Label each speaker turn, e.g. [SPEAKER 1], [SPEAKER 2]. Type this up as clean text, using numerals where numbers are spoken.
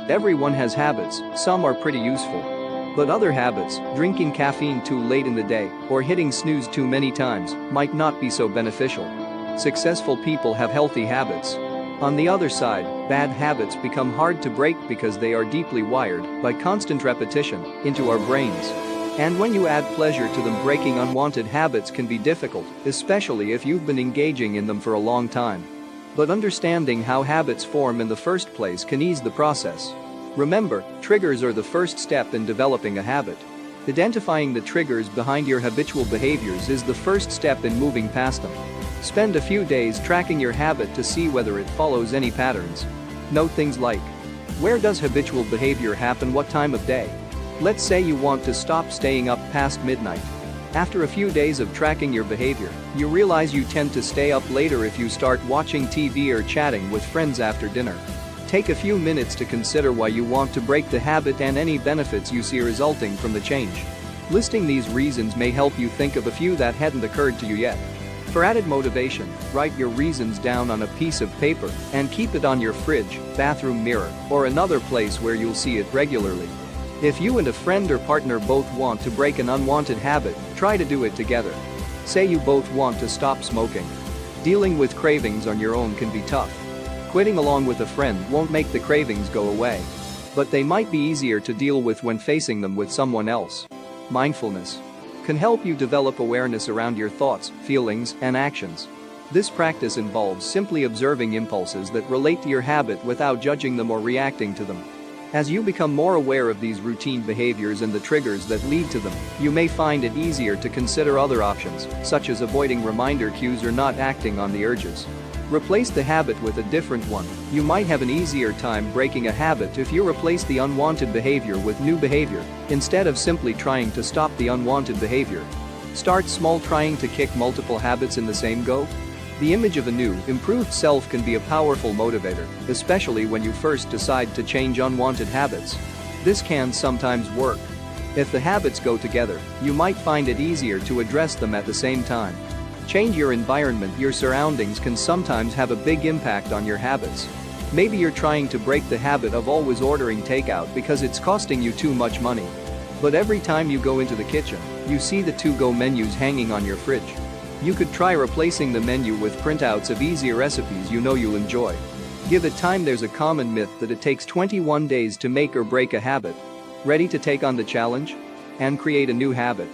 [SPEAKER 1] Everyone has habits, some are pretty useful. But other habits, drinking caffeine too late in the day or hitting snooze too many times, might not be so beneficial. Successful people have healthy habits. On the other side, bad habits become hard to break because they are deeply wired, by constant repetition, into our brains. And when you add pleasure to them, breaking unwanted habits can be difficult, especially if you've been engaging in them for a long time. But understanding how habits form in the first place can ease the process. Remember, triggers are the first step in developing a habit. Identifying the triggers behind your habitual behaviors is the first step in moving past them. Spend a few days tracking your habit to see whether it follows any patterns. Note things like: where does habitual behavior happen, what time of day? Let's say you want to stop staying up past midnight. After a few days of tracking your behavior, you realize you tend to stay up later if you start watching TV or chatting with friends after dinner. Take a few minutes to consider why you want to break the habit and any benefits you see resulting from the change. Listing these reasons may help you think of a few that hadn't occurred to you yet. For added motivation, write your reasons down on a piece of paper and keep it on your fridge, bathroom mirror, or another place where you'll see it regularly. If you and a friend or partner both want to break an unwanted habit, try to do it together. Say you both want to stop smoking. Dealing with cravings on your own can be tough. Quitting along with a friend won't make the cravings go away. But they might be easier to deal with when facing them with someone else. Mindfulness can help you develop awareness around your thoughts, feelings, and actions. This practice involves simply observing impulses that relate to your habit without judging them or reacting to them. As you become more aware of these routine behaviors and the triggers that lead to them, you may find it easier to consider other options, such as avoiding reminder cues or not acting on the urges. Replace the habit with a different one. You might have an easier time breaking a habit if you replace the unwanted behavior with new behavior, instead of simply trying to stop the unwanted behavior. Start small, trying to kick multiple habits in the same go. The image of a new, improved self can be a powerful motivator, especially when you first decide to change unwanted habits. This can sometimes work. If the habits go together, you might find it easier to address them at the same time. Change your environment. Your surroundings can sometimes have a big impact on your habits. Maybe you're trying to break the habit of always ordering takeout because it's costing you too much money. But every time you go into the kitchen, you see the to-go menus hanging on your fridge. You could try replacing the menu with printouts of easier recipes you know you'll enjoy. Give it time. There's a common myth that it takes 21 days to make or break a habit. Ready to take on the challenge? And create a new habit?